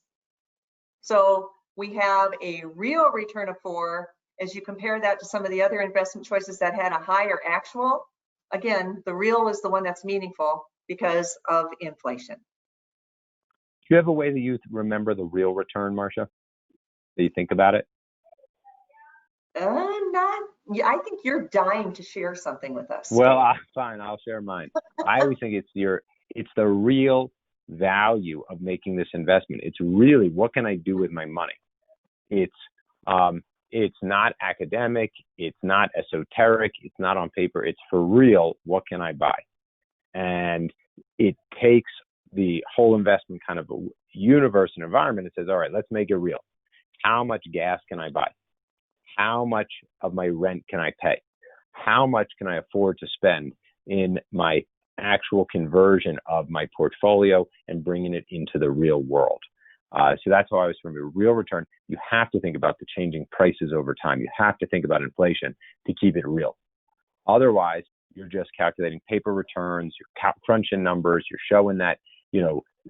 So we have a real return of 4. As you compare that to some of the other investment choices that had a higher actual, again, the real is the one that's meaningful because of inflation. Do you have a way that you remember the real return, Marsha? Do you think about it? I think you're dying to share something with us. Well, fine, I'll share mine. I always think it's the real value of making this investment. It's really, what can I do with my money? It's not academic, it's not esoteric, it's not on paper, it's for real. What can I buy? And it takes the whole investment kind of a universe and environment and says, all right, let's make it real. How much gas can I buy? How much of my rent can I pay? How much can I afford to spend in my actual conversion of my portfolio and bringing it into the real world? So that's how I was remember real return. You have to think about the changing prices over time. You have to think about inflation to keep it real. Otherwise, you're just calculating paper returns, you're crunching numbers, you're showing that,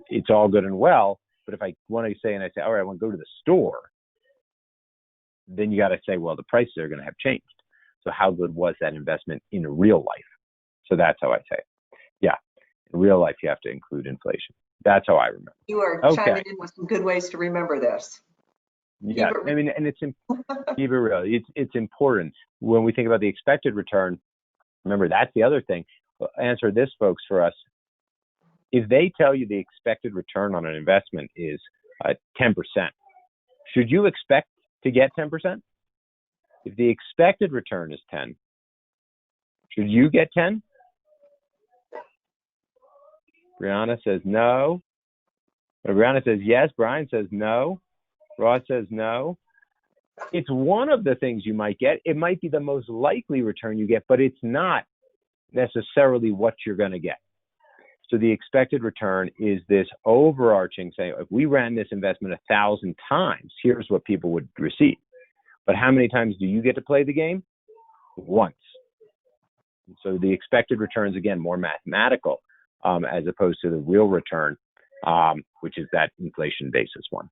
it's all good and well. But if I want to say, all right, I want to go to the store, then you got to say, well, the prices are going to have changed. So how good was that investment in real life? So that's how I say it. Yeah, in real life, you have to include inflation. That's how I remember. You are chiming in with some good ways to remember this. Yeah, I mean, and it's keep it real. It's important when we think about the expected return. Remember, that's the other thing. Answer this, folks, for us. If they tell you the expected return on an investment is 10%, should you expect to get 10%? If the expected return is 10, should you get 10? Brianna says no. Brianna says yes. Brian says no. Ross says no. It's one of the things you might get. It might be the most likely return you get, but it's not necessarily what you're going to get. So the expected return is this overarching saying, if we ran this investment 1,000 times, here's what people would receive. But how many times do you get to play the game? Once. So the expected return is, again, more mathematical as opposed to the real return, which is that inflation basis one.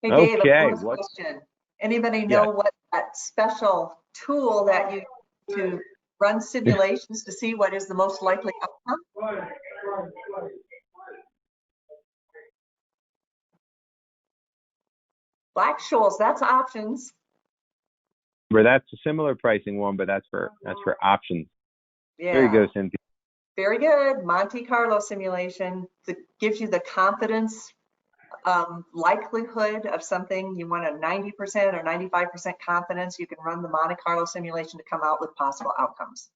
Hey, Dave, okay, question. Anybody know what that special tool that you use to run simulations to see what is the most likely outcome? Black-Scholes, that's options. Where that's a similar pricing one, but that's for options. Yeah. There you go, Cynthia. Very good. Monte Carlo simulation that gives you the confidence likelihood of something. You want a 90% or 95% confidence. You can run the Monte Carlo simulation to come out with possible outcomes.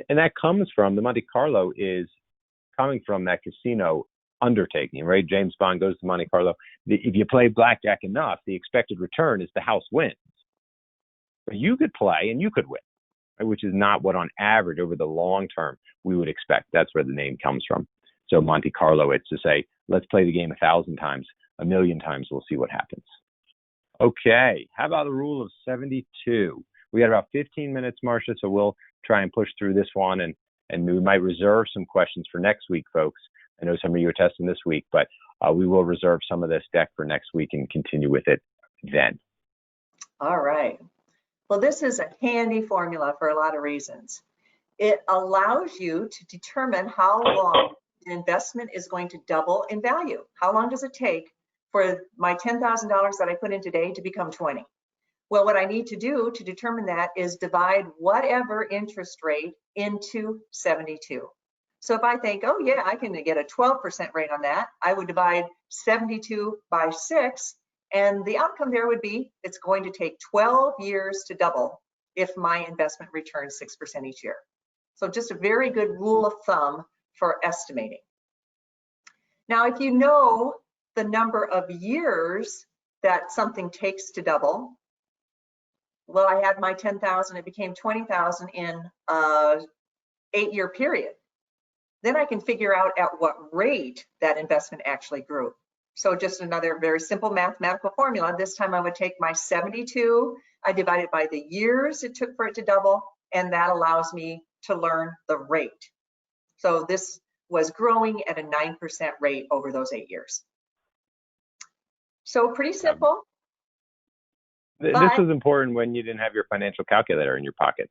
And that comes from, the Monte Carlo is coming from that casino undertaking, right? James Bond goes to Monte Carlo. If you play blackjack enough, the expected return is the house wins. But you could play and you could win, right? Which is not what on average over the long term we would expect. That's where the name comes from. So Monte Carlo, it's to say, let's play the game 1,000 times, 1,000,000 times, we'll see what happens. Okay, how about the rule of 72? We got about 15 minutes, Marcia, so we'll try and push through this one, and we might reserve some questions for next week, folks. I know some of you are testing this week, but we will reserve some of this deck for next week and continue with it then. All right. Well, this is a handy formula for a lot of reasons. It allows you to determine how long an investment is going to double in value. How long does it take for my $10,000 that I put in today to become 20? Well, what I need to do to determine that is divide whatever interest rate into 72. So if I think, oh yeah, I can get a 12% rate on that, I would divide 72 by 6, and the outcome there would be it's going to take 12 years to double if my investment returns 6% each year. So just a very good rule of thumb for estimating. Now, if you know the number of years that something takes to double, well, I had my 10,000, it became 20,000 in a 8-year period. Then I can figure out at what rate that investment actually grew. So just another very simple mathematical formula. This time I would take my 72, I divide it by the years it took for it to double, and that allows me to learn the rate. So this was growing at a 9% rate over those 8 years. So pretty simple. This was important when you didn't have your financial calculator in your pocket.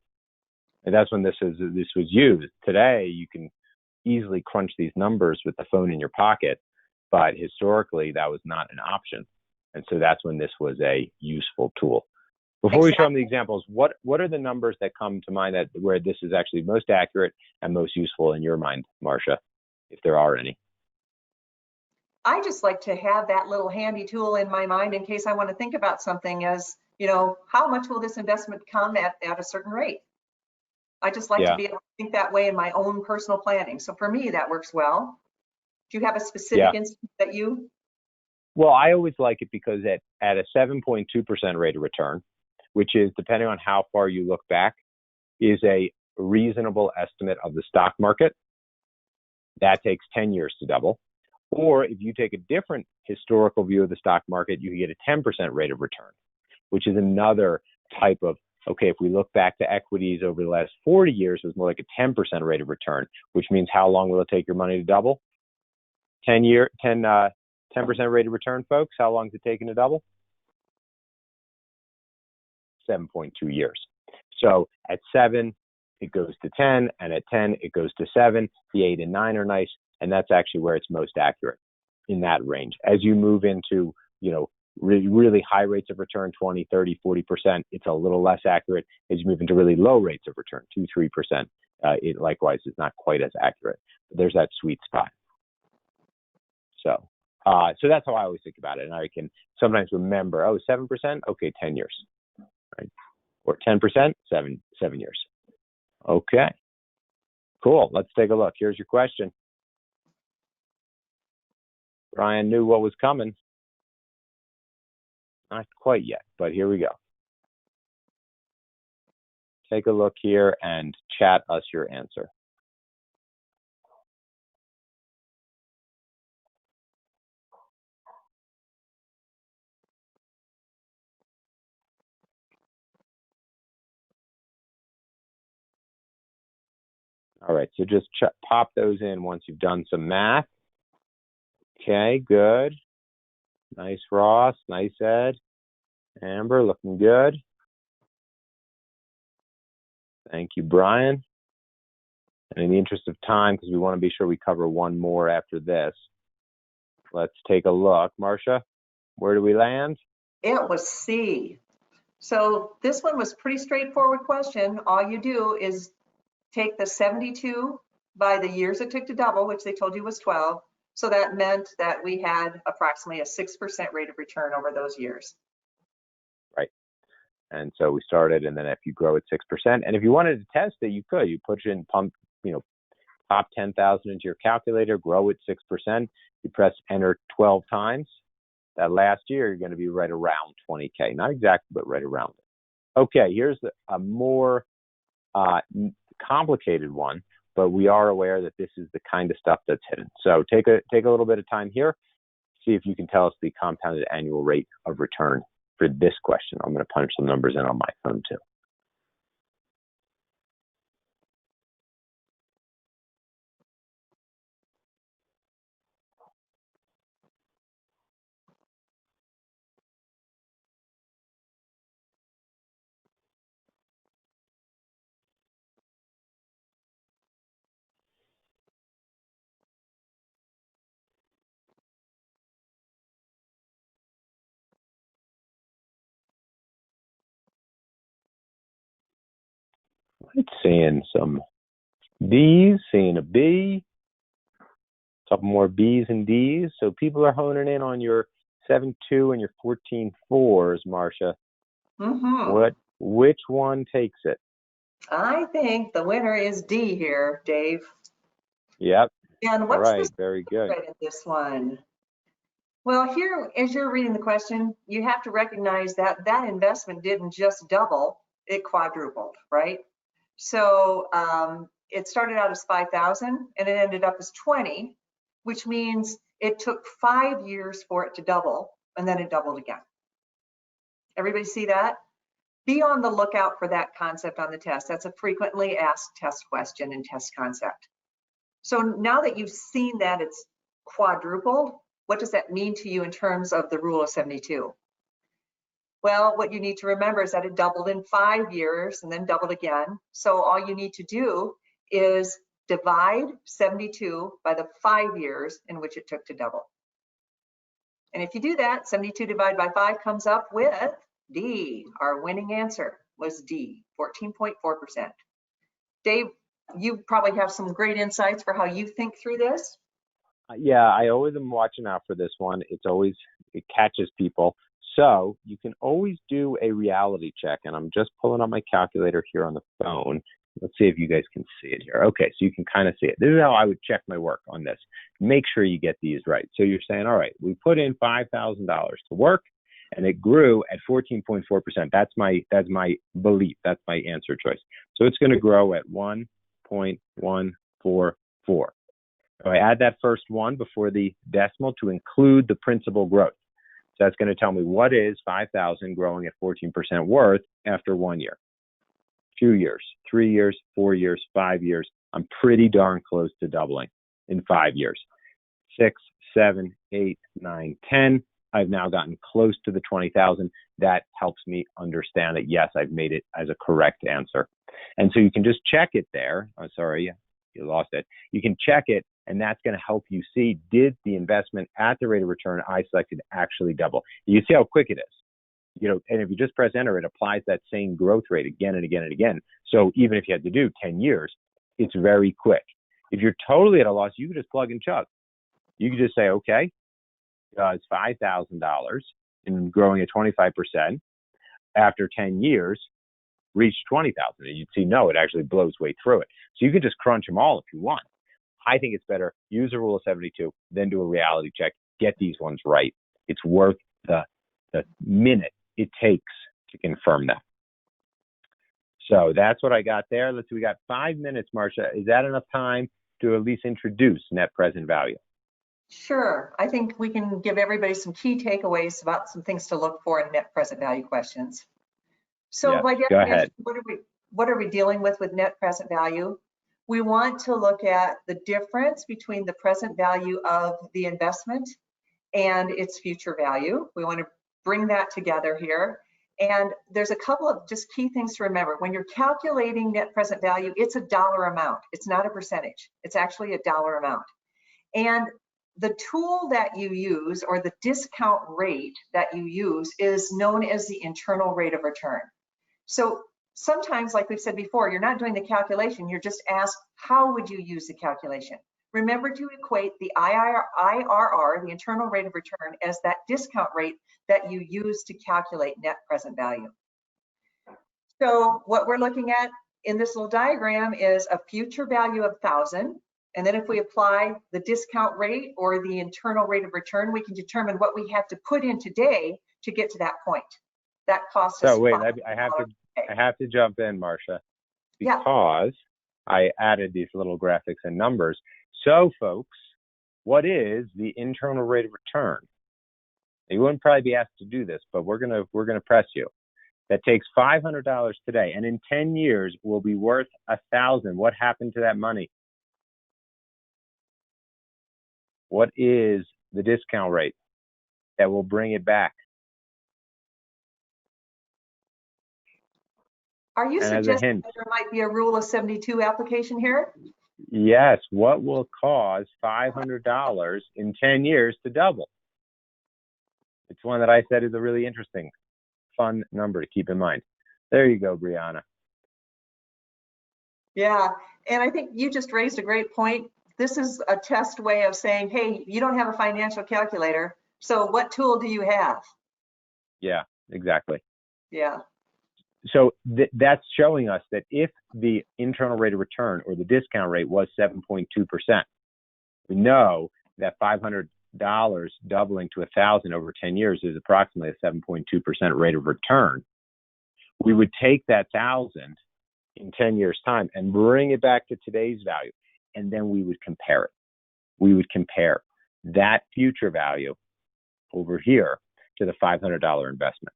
And that's when this was used. Today, you can easily crunch these numbers with the phone in your pocket, but historically, that was not an option. And so that's when this was a useful tool. Before we show them the examples, what are the numbers that come to mind that where this is actually most accurate and most useful in your mind, Marcia, if there are any? I just like to have that little handy tool in my mind in case I want to think about something as, you know, how much will this investment come at a certain rate? I just like to be able to think that way in my own personal planning. So for me, that works well. Do you have a specific instance that you? Well, I always like it because at a 7.2% rate of return, which is, depending on how far you look back, is a reasonable estimate of the stock market. That takes 10 years to double. Or if you take a different historical view of the stock market, you can get a 10% rate of return, which is another type of, okay, if we look back to equities over the last 40 years, it was more like a 10% rate of return, which means how long will it take your money to double? 10% rate of return, folks. How long is it taking to double? 7.2 years. So at 7, it goes to 10, and at 10, it goes to 7. The 8 and 9 are nice, and that's actually where it's most accurate in that range. As you move into, you know, really high rates of return, 20, 30, 40%, it's a little less accurate. As you move into really low rates of return, 2, 3%, it likewise is not quite as accurate. But there's that sweet spot. So that's how I always think about it. And I can sometimes remember, 7%, okay, 10 years, right? Or 10%, 7 years. Okay, cool. Let's take a look. Here's your question. Brian knew what was coming. Not quite yet, but here we go. Take a look here and chat us your answer. All right, so just pop those in once you've done some math. Okay, good. Nice, Ross. Nice, Ed. Amber, looking good. Thank you, Brian. And in the interest of time, because we want to be sure we cover one more after this, let's take a look. Marcia, where do we land? It was C. So this one was pretty straightforward question. All you do is take the 72 by the years it took to double, which they told you was 12. So that meant that we had approximately a 6% rate of return over those years. Right. And so we started, and then if you grow at 6%, and if you wanted to test it, you could. You put it in top 10,000 into your calculator, grow at 6%. You press enter 12 times. That last year, you're going to be right around 20K. Not exactly, but right around it. Okay, here's a more complicated one, but we are aware that this is the kind of stuff that's hidden. So take a little bit of time here. See if you can tell us the compounded annual rate of return for this question. I'm going to punch some numbers in on my phone too. It's seeing some D's, seeing a B, a couple more B's and D's. So people are honing in on your 7.2 and your 14.4s, Marcia. Mm-hmm. Which one takes it? I think the winner is D here, Dave. Yep. And what's right? Very good. in this one? Well, here, as you're reading the question, you have to recognize that that investment didn't just double, it quadrupled, right? So it started out as 5,000 and it ended up as 20, which means it took 5 years for it to double, and then it doubled again. Everybody see that? Be on the lookout for that concept on the test. That's a frequently asked test question and test concept. So now that you've seen that it's quadrupled, what does that mean to you in terms of the rule of 72? Well, what you need to remember is that it doubled in 5 years and then doubled again. So all you need to do is divide 72 by the 5 years in which it took to double. And if you do that, 72 divided by 5 comes up with D. Our winning answer was D, 14.4%. Dave, you probably have some great insights for how you think through this. Yeah, I always am watching out for this one. It catches people. So you can always do a reality check. And I'm just pulling up my calculator here on the phone. Let's see if you guys can see it here. Okay, so you can kind of see it. This is how I would check my work on this. Make sure you get these right. So you're saying, all right, we put in $5,000 to work, and it grew at 14.4%. That's my belief. That's my answer choice. So it's going to grow at 1.144. So I add that first one before the decimal to include the principal growth. So that's going to tell me what is 5,000 growing at 14% worth after 1 year, 2 years, 3 years, 4 years, 5 years. I'm pretty darn close to doubling in 5 years. 6, 7, 8, 9, 10. I've now gotten close to the 20,000. That helps me understand that, yes, I've made it as a correct answer. And so you can just check it there. Oh, sorry, you lost it. You can check it, and that's going to help you see, did the investment at the rate of return I selected actually double? You see how quick it is. And if you just press enter, it applies that same growth rate again and again and again. So even if you had to do 10 years, it's very quick. If you're totally at a loss, you can just plug and chug. You can just say, okay, it's $5,000 and growing at 25%. After 10 years, reach 20,000. And you'd see, no, it actually blows way through it. So you can just crunch them all if you want. I think it's better, use the rule of 72, then do a reality check, get these ones right. It's worth the minute it takes to confirm that. So that's what I got there. Let's see, we got 5 minutes, Marcia. Is that enough time to at least introduce net present value? Sure. I think we can give everybody some key takeaways about some things to look for in net present value questions. So yes, by go ahead. what are we dealing with net present value? We want to look at the difference between the present value of the investment and its future value. We want to bring that together here. And there's a couple of just key things to remember. When you're calculating net present value, it's a dollar amount. It's not a percentage. It's actually a dollar amount. And the tool that you use, or the discount rate that you use, is known as the internal rate of return. So sometimes, like we've said before, you're not doing the calculation, you're just asked, how would you use the calculation? Remember to equate the IRR, the internal rate of return, as that discount rate that you use to calculate net present value. So what we're looking at in this little diagram is a future value of 1,000. And then if we apply the discount rate or the internal rate of return, we can determine what we have to put in today to get to that point. That costs us. So wait, I have to jump in, Marcia, because I added these little graphics and numbers. So folks, what is the internal rate of return? You wouldn't probably be asked to do this, but we're gonna press you. That takes $500 today, and in 10 years will be worth 1,000. What happened to that money? What is the discount rate that will bring it back? Are you suggesting that there might be a rule of 72 application here? Yes. What will cause $500 in 10 years to double? It's one that I said is a really interesting, fun number to keep in mind. There you go, Brianna. Yeah, and I think you just raised a great point. This is a test way of saying, hey, you don't have a financial calculator, so what tool do you have? Yeah, exactly. Yeah. So that's showing us that if the internal rate of return or the discount rate was 7.2%, we know that $500 doubling to 1,000 over 10 years is approximately a 7.2% rate of return. We would take that 1,000 in 10 years' time and bring it back to today's value, and then we would compare it. We would compare that future value over here to the $500 investment.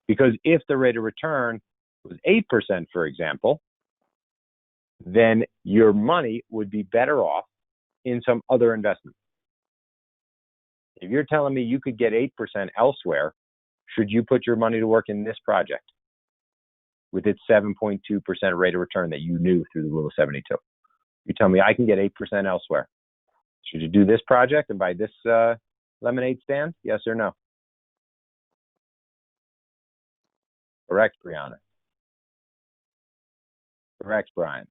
Because if the rate of return was 8%, for example, then your money would be better off in some other investment. If you're telling me you could get 8% elsewhere, should you put your money to work in this project with its 7.2% rate of return that you knew through the rule of 72? You tell me I can get 8% elsewhere. Should you do this project and buy this lemonade stand? Yes or no? Correct, Brianna. Correct, Brian.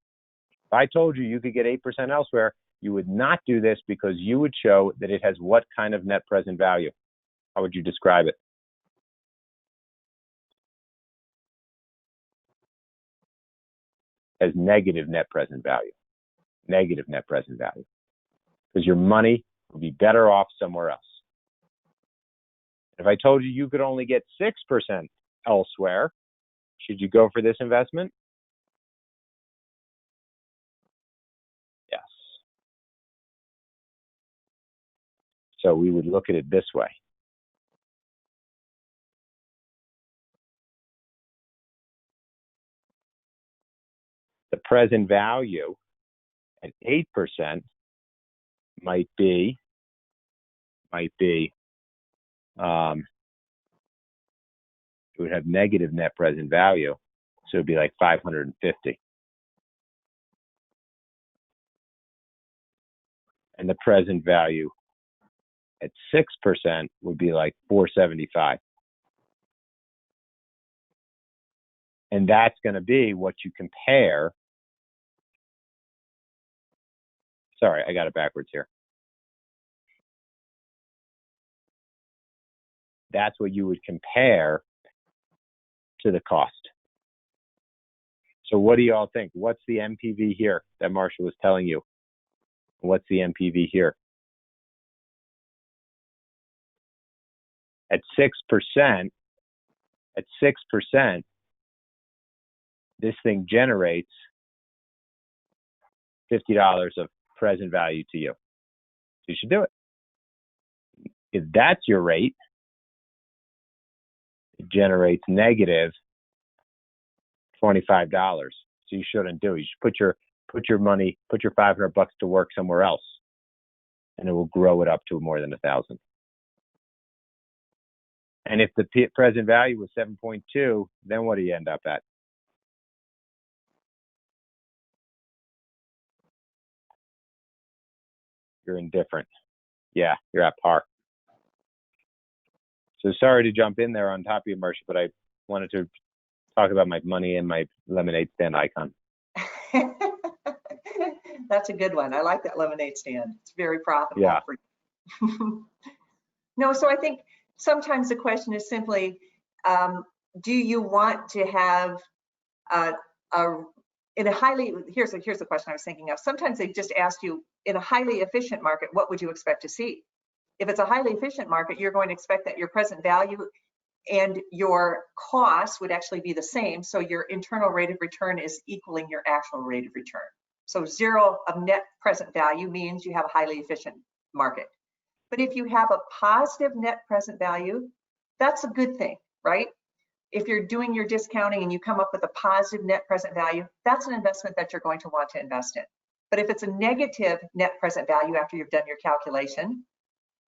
If I told you you could get 8% elsewhere, you would not do this because you would show that it has what kind of net present value? How would you describe it? As negative net present value. Negative net present value. Because your money would be better off somewhere else. If I told you you could only get 6% elsewhere, should you go for this investment? Yes. So we would look at it this way. The present value at 8% might be it would have negative net present value, so it'd be like 550. And the present value at 6% would be like 475. And that's going to be what you compare. Sorry, I got it backwards here. That's what you would compare to the cost. So what do you all think? What's the NPV here that Marcia was telling you? What's the NPV here? At 6%, this thing generates $50 of present value to you. So you should do it. If that's your rate, it generates negative $25. So you shouldn't do it. You should put your money, put your $500 to work somewhere else, and it will grow it up to more than 1,000. And if the present value was 7.2, then what do you end up at? You're indifferent. Yeah, you're at par. So sorry to jump in there on top of you, Marcia, but I wanted to talk about my money and my lemonade stand icon. That's a good one. I like that lemonade stand. It's very profitable. Yeah. For you. No, so I think sometimes the question is simply, do you want to have in a highly, here's the question I was thinking of. Sometimes they just ask you, in a highly efficient market, what would you expect to see? If it's a highly efficient market, you're going to expect that your present value and your cost would actually be the same. So your internal rate of return is equaling your actual rate of return. So 0 of net present value means you have a highly efficient market. But if you have a positive net present value, that's a good thing, right? If you're doing your discounting and you come up with a positive net present value, that's an investment that you're going to want to invest in. But if it's a negative net present value after you've done your calculation,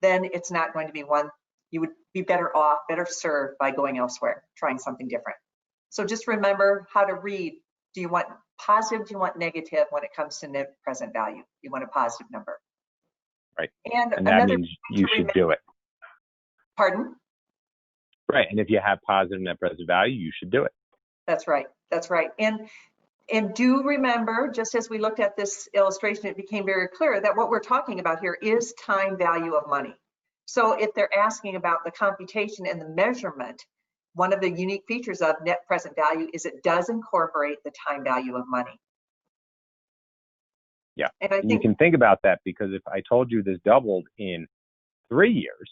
then it's not going to be one. You would be better off, better served by going elsewhere, trying something different. So just remember how to read. Do you want positive? Do you want negative when it comes to net present value? You want a positive number. Right. And that means you should do it. Pardon? Right. And if you have positive net present value, you should do it. That's right. That's right. And do remember, just as we looked at this illustration, it became very clear that what we're talking about here is time value of money. So if they're asking about the computation and the measurement, one of the unique features of net present value is it does incorporate the time value of money. Yeah, and I think you can think about that, because if I told you this doubled in 3 years,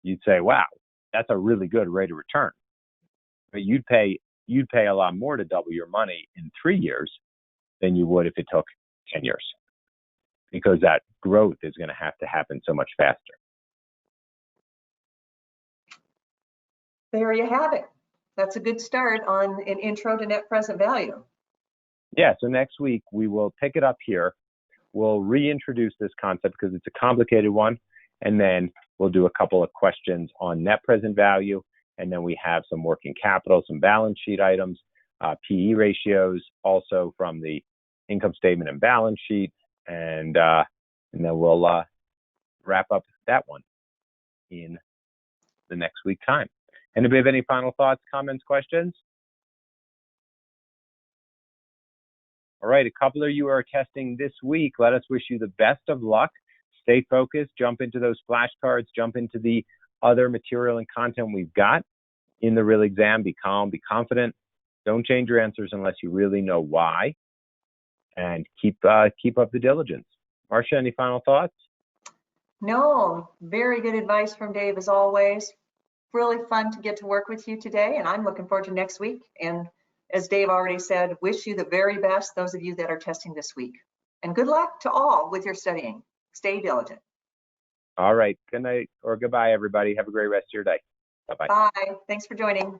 you'd say, wow, that's a really good rate of return. But you'd pay a lot more to double your money in 3 years than you would if it took 10 years, because that growth is going to have to happen so much faster. There you have it. That's a good start on an intro to net present value. Yeah, so next week we will pick it up here. We'll reintroduce this concept because it's a complicated one, and then we'll do a couple of questions on net present value, and then we have some working capital, some balance sheet items, PE ratios, also from the income statement and balance sheet, and then we'll wrap up that one in the next week time. Anybody have any final thoughts, comments, questions? All right, a couple of you are testing this week. Let us wish you the best of luck. Stay focused, jump into those flashcards, jump into the other material and content we've got in the real exam. Be calm, be confident. Don't change your answers unless you really know why. And keep up the diligence. Marcia, any final thoughts? No, very good advice from Dave as always. Really fun to get to work with you today, and I'm looking forward to next week. And as Dave already said, wish you the very best, those of you that are testing this week. And good luck to all with your studying. Stay diligent. All right. Good night or goodbye, everybody. Have a great rest of your day. Bye-bye. Bye. Thanks for joining.